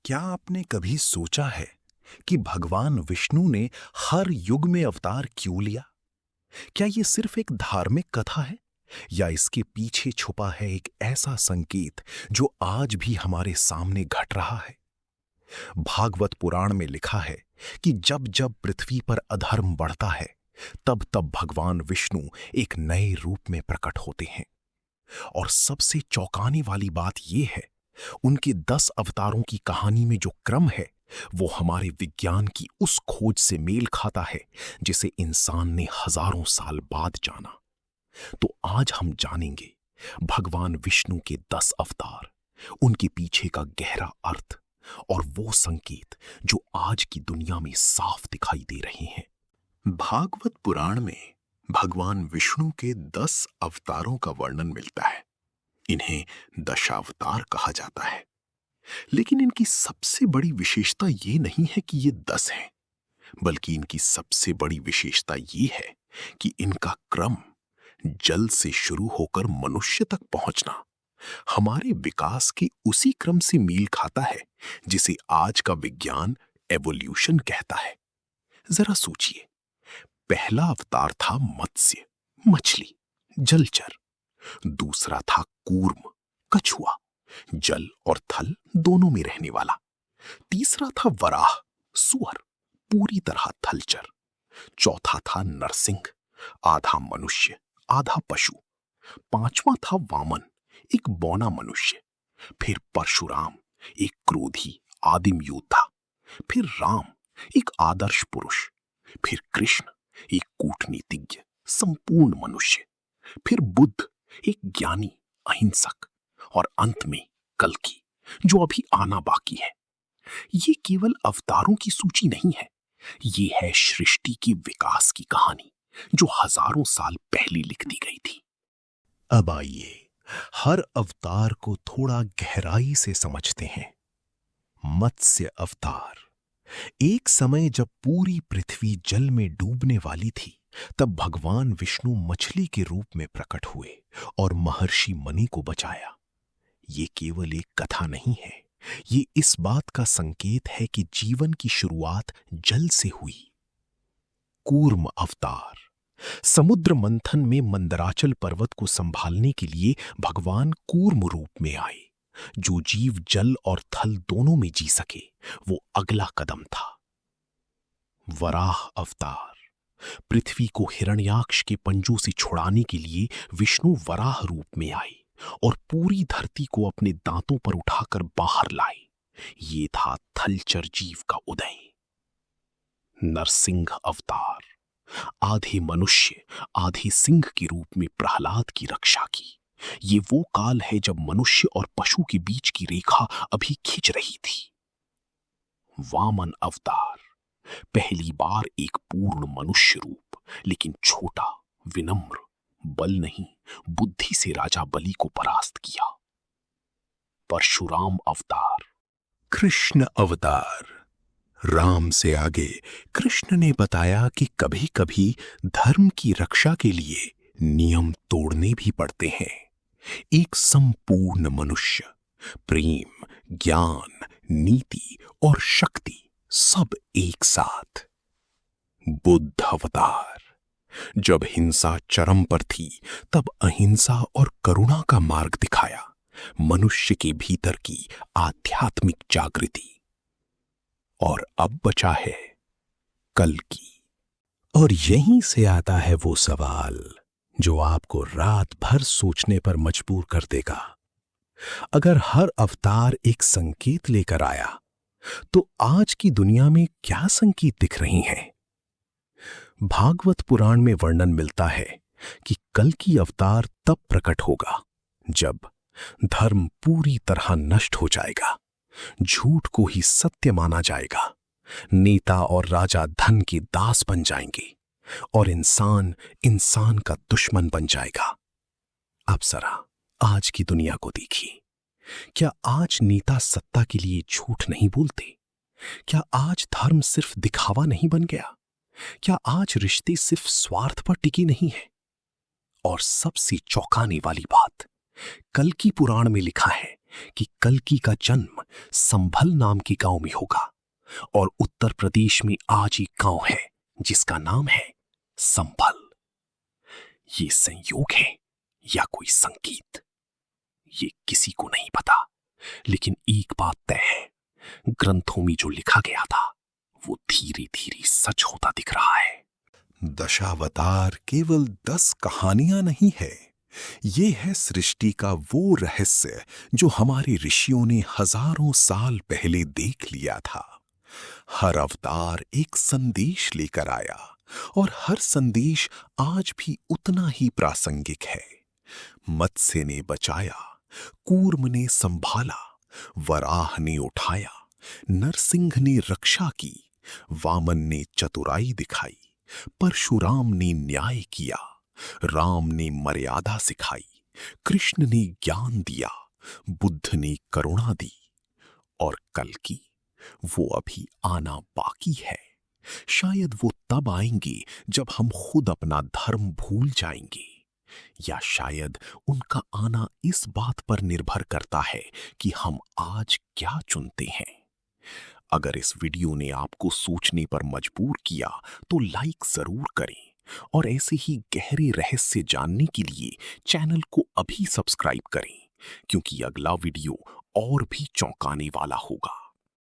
क्या आपने कभी सोचा है कि भगवान विष्णु ने हर युग में अवतार क्यों लिया? क्या ये सिर्फ एक धार्मिक कथा है या इसके पीछे छुपा है एक ऐसा संकेत जो आज भी हमारे सामने घट रहा है? भागवत पुराण में लिखा है कि जब जब पृथ्वी पर अधर्म बढ़ता है, तब तब भगवान विष्णु एक नए रूप में प्रकट होते हैं। और सबसे चौंकाने वाली बात यह है, उनके 10 अवतारों की कहानी में जो क्रम है वो हमारे विज्ञान की उस खोज से मेल खाता है जिसे इंसान ने हजारों साल बाद जाना। तो आज हम जानेंगे भगवान विष्णु के 10 अवतार, उनके पीछे का गहरा अर्थ और वो संकेत जो आज की दुनिया में साफ दिखाई दे रहे हैं। भागवत पुराण में भगवान विष्णु के 10 अवतारों का वर्णन मिलता है। इन्हें दशावतार कहा जाता है, लेकिन इनकी सबसे बड़ी विशेषता ये नहीं है कि ये 10 हैं, बल्कि इनकी सबसे बड़ी विशेषता ये है कि इनका क्रम जल से शुरू होकर मनुष्य तक पहुंचना हमारे विकास के उसी क्रम से मेल खाता है जिसे आज का विज्ञान एवोल्यूशन कहता है। जरा सोचिए, पहला अवतार था मत्स्य, मछली, जलचर। दूसरा था कूर्म, कछुआ, जल और थल दोनों में रहने वाला। तीसरा था वराह, सुअर, पूरी तरह थलचर। चौथा था नरसिंह, आधा मनुष्य आधा पशु। पांचवा था वामन, एक बौना मनुष्य। फिर परशुराम, एक क्रोधी आदिम योद्धा। फिर राम, एक आदर्श पुरुष। फिर कृष्ण, एक कूटनीतिज्ञ संपूर्ण मनुष्य। फिर बुद्ध, एक ज्ञानी अहिंसक। और अंत में कल्कि, जो अभी आना बाकी है। ये केवल अवतारों की सूची नहीं है, ये है सृष्टि के विकास की कहानी जो हजारों साल पहले लिख दी गई थी। अब आइए हर अवतार को थोड़ा गहराई से समझते हैं। मत्स्य अवतार। एक समय जब पूरी पृथ्वी जल में डूबने वाली थी, तब भगवान विष्णु मछली के रूप में प्रकट हुए और महर्षि मनु को बचाया। ये केवल एक कथा नहीं है, ये इस बात का संकेत है कि जीवन की शुरुआत जल से हुई। कूर्म अवतार। समुद्र मंथन में मंदराचल पर्वत को संभालने के लिए भगवान कूर्म रूप में आए। जो जीव जल और थल दोनों में जी सके, वो अगला कदम था। वराह अवतार। पृथ्वी को हिरण्याक्ष के पंजों से छुड़ाने के लिए विष्णु वराह रूप में आए और पूरी धरती को अपने दांतों पर उठाकर बाहर लाए। ये था थलचर जीव का उदय। नरसिंह अवतार। आधे मनुष्य आधे सिंह के रूप में प्रहलाद की रक्षा की। ये वो काल है जब मनुष्य और पशु के बीच की रेखा अभी खिंच रही थी। वामन अवतार। पहली बार एक पूर्ण मनुष्य रूप, लेकिन छोटा, विनम्र, बल नहीं बुद्धि से राजा बलि को परास्त किया। परशुराम अवतार। कृष्ण अवतार। राम से आगे कृष्ण ने बताया कि कभी कभी धर्म की रक्षा के लिए नियम तोड़ने भी पड़ते हैं। एक संपूर्ण मनुष्य, प्रेम, ज्ञान, नीति और शक्ति सब एक साथ। बुद्ध अवतार। जब हिंसा चरम पर थी, तब अहिंसा और करुणा का मार्ग दिखाया, मनुष्य के भीतर की आध्यात्मिक जागृति। और अब बचा है कल्कि। और यहीं से आता है वो सवाल जो आपको रात भर सोचने पर मजबूर कर देगा। अगर हर अवतार एक संकेत लेकर आया, तो आज की दुनिया में क्या संकेत दिख रही हैं? भागवत पुराण में वर्णन मिलता है कि कल्कि अवतार तब प्रकट होगा जब धर्म पूरी तरह नष्ट हो जाएगा, झूठ को ही सत्य माना जाएगा, नेता और राजा धन के दास बन जाएंगे और इंसान इंसान का दुश्मन बन जाएगा। अब जरा आज की दुनिया को देखिए। क्या आज नेता सत्ता के लिए झूठ नहीं बोलते? क्या आज धर्म सिर्फ दिखावा नहीं बन गया? क्या आज रिश्ते सिर्फ स्वार्थ पर टिके नहीं हैं? और सबसे चौंकाने वाली बात, कल्कि पुराण में लिखा है कि कल्कि का जन्म संभल नाम के गांव में होगा और उत्तर प्रदेश में आज एक गांव है जिसका नाम है संभल। ये संयोग है या कोई संकेत, ये किसी को नहीं पता, लेकिन एक बात तय है, ग्रंथों में जो लिखा गया था वो धीरे धीरे सच होता दिख रहा है। दशावतार केवल 10 कहानियां नहीं है, ये है सृष्टि का वो रहस्य जो हमारे ऋषियों ने हजारों साल पहले देख लिया था। हर अवतार एक संदेश लेकर आया और हर संदेश आज भी उतना ही प्रासंगिक है। मत्स्य ने बचाया, कूर्म ने संभाला, वराह ने उठाया, नरसिंह ने रक्षा की, वामन ने चतुराई दिखाई, परशुराम ने न्याय किया, राम ने मर्यादा सिखाई, कृष्ण ने ज्ञान दिया, बुद्ध ने करुणा दी, और कल्कि वो अभी आना बाकी है। शायद वो तब आएंगे जब हम खुद अपना धर्म भूल जाएंगे, या शायद उनका आना इस बात पर निर्भर करता है कि हम आज क्या चुनते हैं। अगर इस वीडियो ने आपको सोचने पर मजबूर किया तो लाइक जरूर करें, और ऐसे ही गहरे रहस्य जानने के लिए चैनल को अभी सब्सक्राइब करें, क्योंकि अगला वीडियो और भी चौंकाने वाला होगा।